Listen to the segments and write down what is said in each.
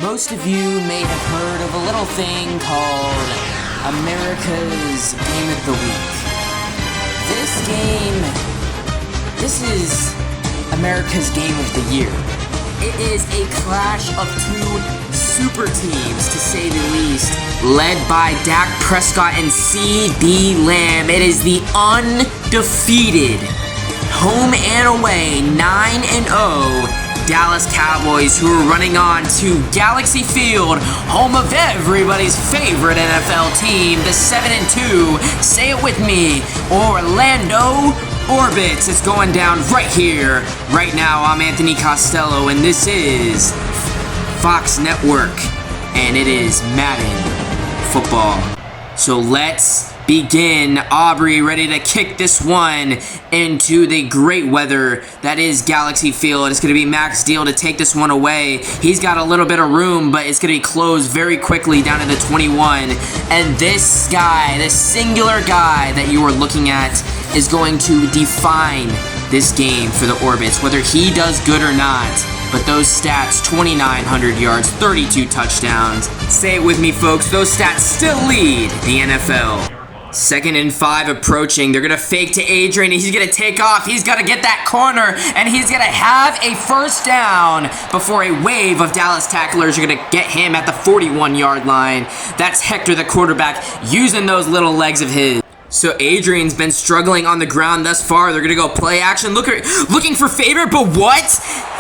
Most of you may have heard of a little thing called America's Game of the Week. This is America's Game of the Year. It is a clash of two super teams, to say the least, led by Dak Prescott and C.D. Lamb. It is the undefeated, home and away, 9-0 Dallas Cowboys, who are running on to Galaxy Field, home of everybody's favorite NFL team, the 7-2, say it with me, Orlando Orbits. It's going down right here, right now. I'm Anthony Costello, and this is Fox Network, and it is Madden Football. So let's begin. Aubrey ready to kick this one into the great weather that is Galaxy Field. It's going to be Max Deal to take this one away. He's got a little bit of room, but it's going to be closed very quickly down to the 21. And this guy, this singular guy that you are looking at, is going to define this game for the Orbits, whether he does good or not. But those stats, 2,900 yards, 32 touchdowns. Say it with me, folks. Those stats still lead the NFL. 2nd and 5 approaching. They're going to fake to Adrian. He's going to take off. He's got to get that corner, and he's going to have a first down before a wave of Dallas tacklers are going to get him at the 41-yard line. That's Hector, the quarterback, using those little legs of his. So Adrian's been struggling on the ground thus far. They're going to go play action. Looking for Favorite, but what?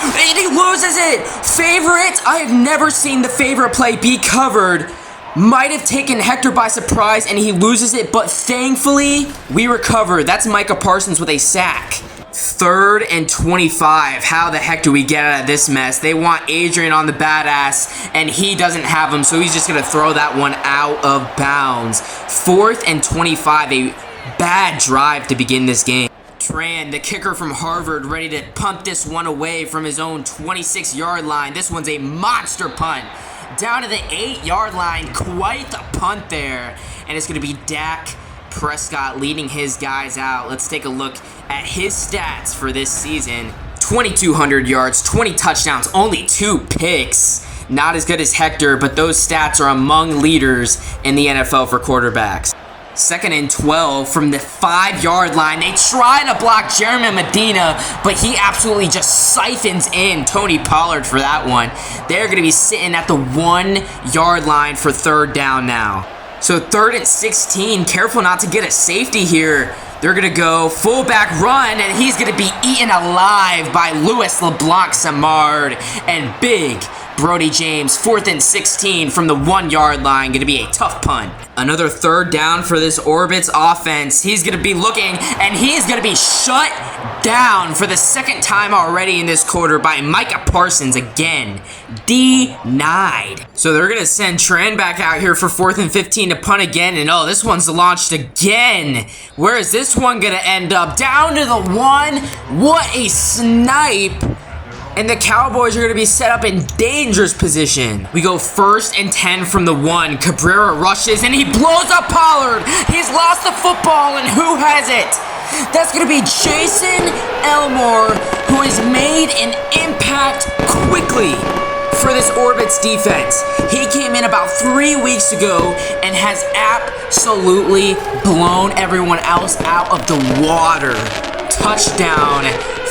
And he loses it. Favorite? I have never seen the Favorite play be covered. Might have taken Hector by surprise, and he loses it, but thankfully, we recover. That's Micah Parsons with a sack. 3rd and 25. How the heck do we get out of this mess? They want Adrian on the badass, and he doesn't have him, so he's just going to throw that one out of bounds. 4th and 25. A bad drive to begin this game. Tran, the kicker from Harvard, ready to punt this one away from his own 26-yard line. This one's a monster punt. Down to the 8-yard line. Quite the punt there. And it's going to be Dak Prescott leading his guys out. Let's take a look at his stats for this season. 2,200 yards, 20 touchdowns, only 2 picks. Not as good as Hector, but those stats are among leaders in the NFL for quarterbacks. 2nd and 12 from the 5-yard line. They try to block Jeremy Medina, but he absolutely just siphons in Tony Pollard for that one. They're going to be sitting at the 1-yard line for 3rd down now. So 3rd and 16. Careful not to get a safety here. They're going to go fullback run, and he's going to be eaten alive by Louis LeBlanc Samard and big Brody James. 4th and 16 from the 1-yard line. Going to be a tough punt. Another 3rd down for this Orbits offense. He's going to be looking, and he's going to be shut down for the 2nd time already in this quarter by Micah Parsons again. Denied. So they're going to send Tran back out here for 4th and 15 to punt again, and oh, this one's launched again. Where is this one going to end up? Down to the 1. What a snipe. And the Cowboys are going to be set up in dangerous position. We go 1st and 10 from the 1. Cabrera rushes, and he blows up Pollard. He's lost the football, and who has it? That's going to be Jason Elmore, who has made an impact quickly for this Orbits defense. He came in about 3 weeks ago and has absolutely blown everyone else out of the water. Touchdown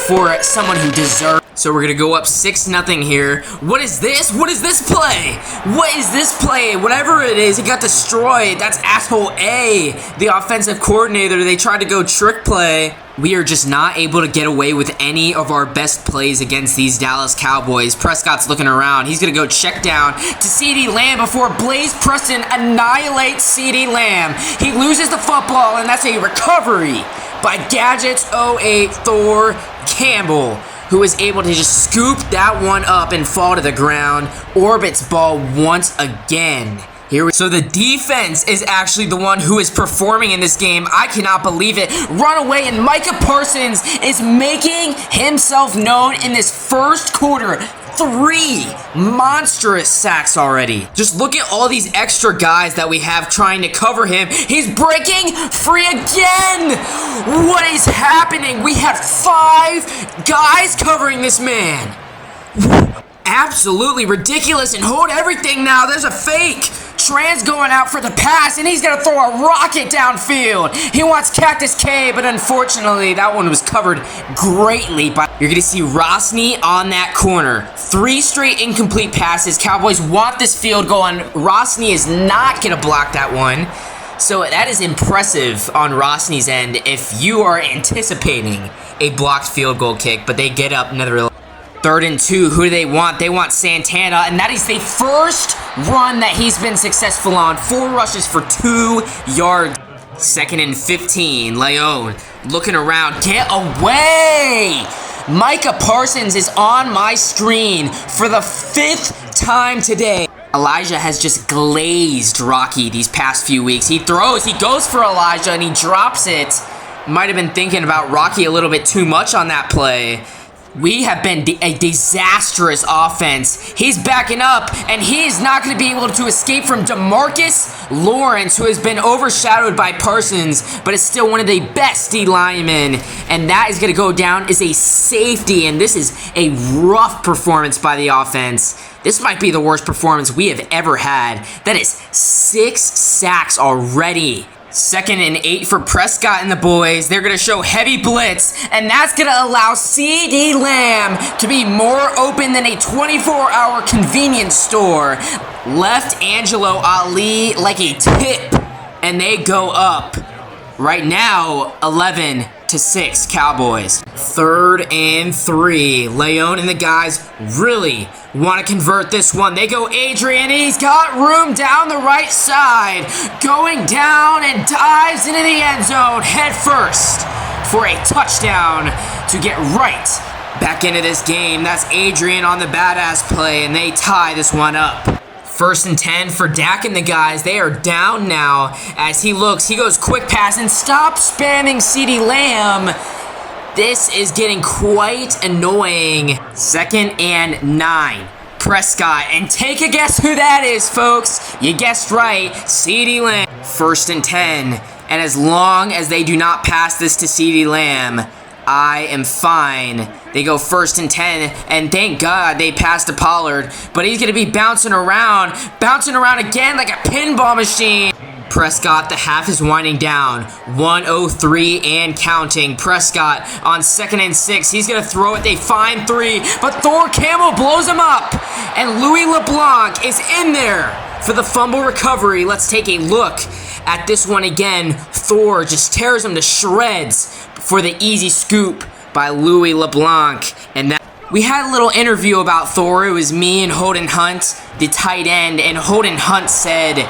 for someone who deserves. So we're going to go up 6-0 here. What is this? What is this play? What is this play? Whatever it is, it got destroyed. That's asshole A, the offensive coordinator. They tried to go trick play. We are just not able to get away with any of our best plays against these Dallas Cowboys. Prescott's looking around. He's going to go check down to C.D. Lamb before Blaze Preston annihilates C.D. Lamb. He loses the football, and that's a recovery by Gadgets 08 Thor Campbell, who is able to just scoop that one up and fall to the ground. Orbits ball once again. So the defense is actually the one who is performing in this game. I cannot believe it. Run away, and Micah Parsons is making himself known in this first quarter. 3 monstrous sacks already. Just look at all these extra guys that we have trying to cover him. He's breaking free again. What is happening? We have 5 guys covering this man. absolutely ridiculous and hold everything now. There's a fake. Tran's going out for the pass, and he's going to throw a rocket downfield. He wants Cactus K, but unfortunately, that one was covered greatly by... You're going to see Rosny on that corner. 3 straight incomplete passes. Cowboys want this field goal, and Rosny is not going to block that one. So that is impressive on Rosny's end if you are anticipating a blocked field goal kick, but they get up another... 3rd and 2, who do they want? They want Santana, and that is the first run that he's been successful on. 4 rushes for 2 yards. 2nd and 15, Leon looking around. Get away! Micah Parsons is on my screen for the 5th time today. Elijah has just glazed Rocky these past few weeks. He throws, he goes for Elijah, and he drops it. Might have been thinking about Rocky a little bit too much on that play. We have been a disastrous offense. He's backing up, and he is not going to be able to escape from DeMarcus Lawrence, who has been overshadowed by Parsons, but is still one of the best D linemen. And that is going to go down as a safety, and this is a rough performance by the offense. This might be the worst performance we have ever had. That is 6 sacks already. 2nd and 8 for Prescott and the boys. They're going to show heavy blitz, and that's going to allow CeeDee Lamb to be more open than a 24-hour convenience store. Left Angelo Ali like a tip, and they go up. Right now, 11-6 Cowboys. 3rd and 3. Leon and the guys really want to convert this one. They go Adrian, and he's got room down the right side. Going down and dives into the end zone head first for a touchdown to get right back into this game. That's Adrian on the badass play, and they tie this one up. 1st and 10 for Dak and the guys. They are down now as he looks. He goes quick pass and stop spamming CeeDee Lamb. This is getting quite annoying. 2nd and 9. Prescott. And take a guess who that is, folks. You guessed right. CeeDee Lamb. 1st and 10. And as long as they do not pass this to CeeDee Lamb, I am fine. They go 1st and 10, and thank God they passed to Pollard, but he's going to be bouncing around again like a pinball machine. Prescott, the half is winding down. 1:03 and counting. Prescott on 2nd and 6. He's going to throw it. They find 3, but Thor Campbell blows him up, and Louis LeBlanc is in there for the fumble recovery. Let's take a look at this one again. Thor just tears him to shreds for the easy scoop by Louis LeBlanc. And that we had a little interview about Thor. It was me and Holden Hunt, the tight end, and Holden Hunt said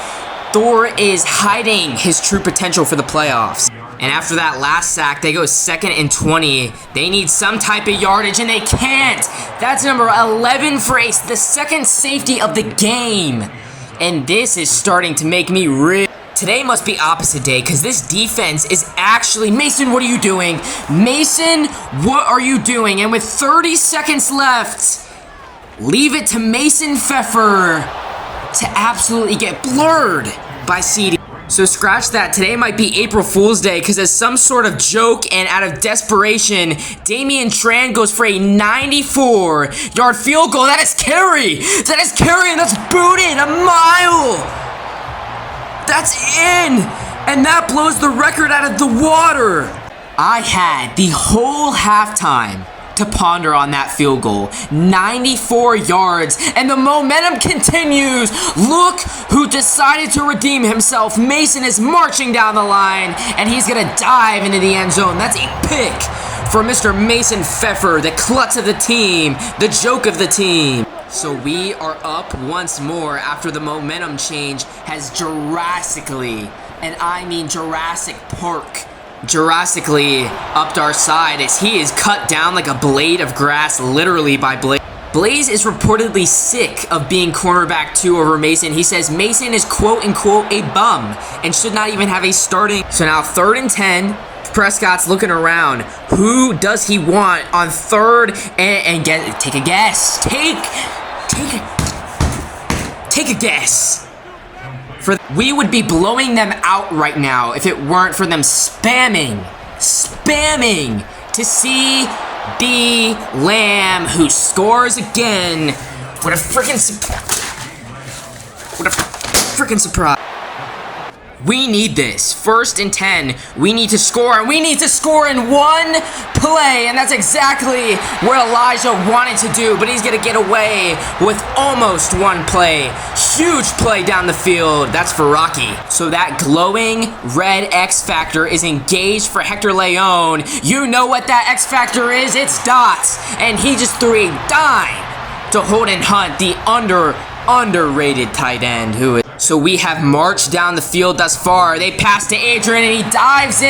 Thor is hiding his true potential for the playoffs. And after that last sack, they go 2nd and 20. They need some type of yardage, and they can't. That's number 11 for Ace, the 2nd safety of the game. And this is starting to make me real. Today must be opposite day, because this defense is actually... Mason, what are you doing? Mason, what are you doing? And with 30 seconds left, leave it to Mason Pfeffer to absolutely get blurred by CeeDee. So scratch that. Today might be April Fool's Day, because as some sort of joke and out of desperation, Damian Tran goes for a 94-yard field goal. That is carry. That is carry, and that's booted a mile. That's in, and that blows the record out of the water. I had the whole halftime to ponder on that field goal. 94 yards, and the momentum continues. Look who decided to redeem himself. Mason is marching down the line, and he's going to dive into the end zone. That's a pick for Mr. Mason Pfeffer, the klutz of the team, the joke of the team. So we are up once more after the momentum change has Jurassically, and I mean Jurassic Park, Jurassically upped our side as he is cut down like a blade of grass, literally by Blaze. Blaze is reportedly sick of being cornerback 2 over Mason. He says Mason is quote-unquote a bum and should not even have a starting. So now 3rd and 10. Prescott's looking around. Who does he want on 3rd and take a guess. Take a guess. We would be blowing them out right now if it weren't for them spamming to CeeDee Lamb, who scores again What a freaking surprise. We need this. 1st and 10. We need to score, and we need to score in one play, and that's exactly what Elijah wanted to do, but he's going to get away with almost one play. Huge play down the field. That's for Rocky. So that glowing red X Factor is engaged for Hector Leon. You know what that X Factor is? It's dots, and he just threw a dime to Holden Hunt, the underrated tight end who is. So we have marched down the field thus far. They pass to Adrian and he dives in.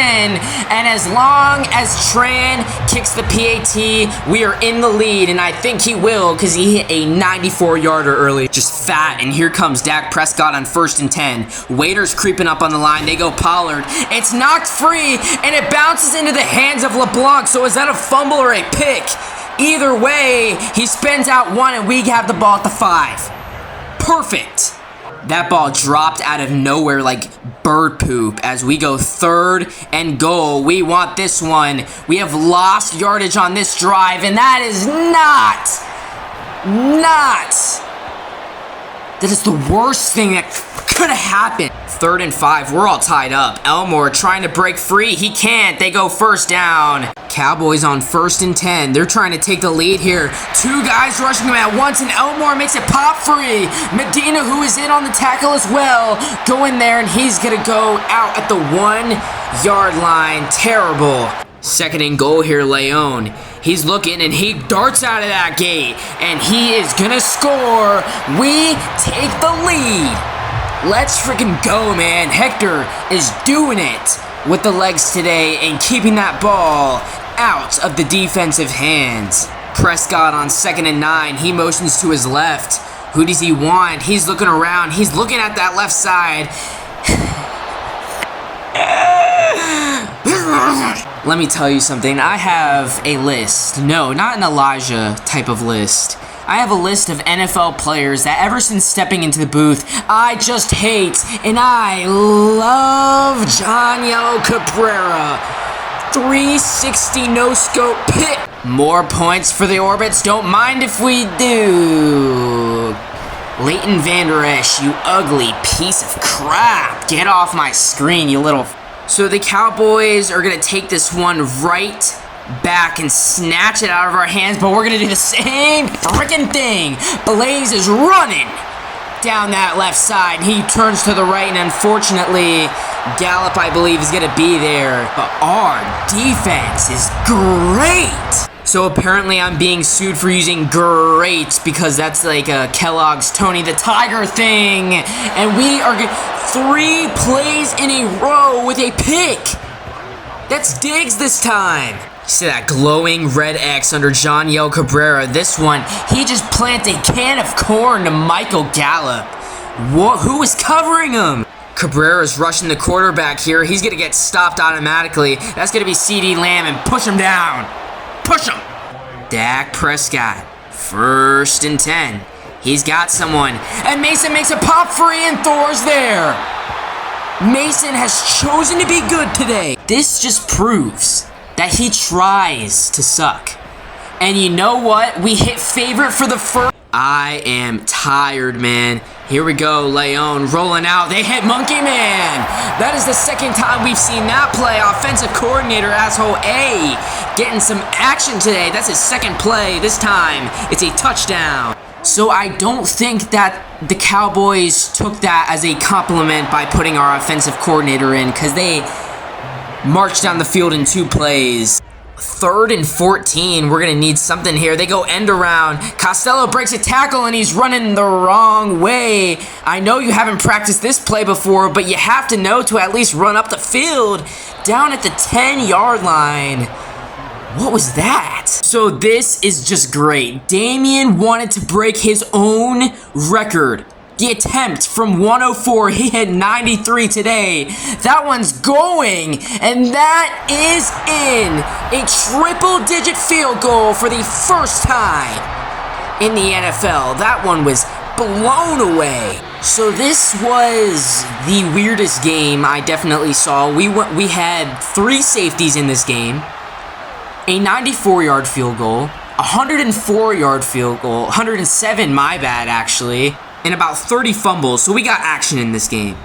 And as long as Tran kicks the PAT, we are in the lead. And I think he will because he hit a 94-yarder early. Just fat. And here comes Dak Prescott on 1st and 10. Waiters creeping up on the line. They go Pollard. It's knocked free and it bounces into the hands of LeBlanc. So is that a fumble or a pick? Either way, he spins out one and we have the ball at the 5. Perfect. That ball dropped out of nowhere like bird poop as we go 3rd and goal. We want this one. We have lost yardage on this drive, and that is not. That is the worst thing that could have happened. 3rd and 5. We're all tied up. Elmore trying to break free. He can't. They go 1st down. Cowboys on 1st and 10. They're trying to take the lead here. 2 guys rushing him at once, and Elmore makes it pop free. Medina, who is in on the tackle as well, go in there, and he's going to go out at the 1-yard line. Terrible. 2nd and goal here, Leon. He's looking, and he darts out of that gate, and he is going to score. We take the lead. Let's freaking go, man. Hector is doing it with the legs today and keeping that ball out of the defensive hands. Prescott on 2nd and 9. He motions to his left. Who does he want? He's looking around. He's looking at that left side. Let me tell you something. I have a list. No, not an Elijah type of list. I have a list of NFL players that ever since stepping into the booth, I just hate, and I love John Yellow Cabrera. 360 no-scope pit. More points for the Orbits. Don't mind if we do. Leighton Vander Esch, you ugly piece of crap. Get off my screen, you little... So the Cowboys are going to take this one right back and snatch it out of our hands, but we're going to do the same freaking thing. Blaze is running down that left side. He turns to the right, and unfortunately, Gallup, I believe, is going to be there. But our defense is great. So apparently I'm being sued for using great because that's like a Kellogg's Tony the Tiger thing. And we are 3 plays in a row with a pick. That's Diggs this time. See that glowing red X under John Yell Cabrera. This one, he just planted a can of corn to Michael Gallup. Who was covering him? Cabrera's rushing the quarterback here. He's going to get stopped automatically. That's going to be CeeDee Lamb and push him down. Push him. Dak Prescott, 1st and 10. He's got someone. And Mason makes a pop free and Thor's there. Mason has chosen to be good today. This just proves that he tries to suck. And you know what? We hit favorite for the first. I am tired, man. Here we go, Leon rolling out. They hit Monkey Man. That is the second time we've seen that play. Offensive coordinator, asshole A, getting some action today. That's his second play. This time, it's a touchdown. So I don't think that the Cowboys took that as a compliment by putting our offensive coordinator in, because they marched down the field in 2 plays. 3rd and 14. We're going to need something here. They go end around. Costello breaks a tackle and he's running the wrong way. I know you haven't practiced this play before, but you have to know to at least run up the field down at the 10-yard line. What was that? So this is just great. Damian wanted to break his own record. The attempt from 104, he hit 93 today. That one's going, and that is in. A triple-digit field goal for the first time in the NFL. That one was blown away. So this was the weirdest game I definitely saw. We had 3 safeties in this game, a 94-yard field goal, 104-yard field goal, 107, my bad, actually, and about 30 fumbles. So we got action in this game.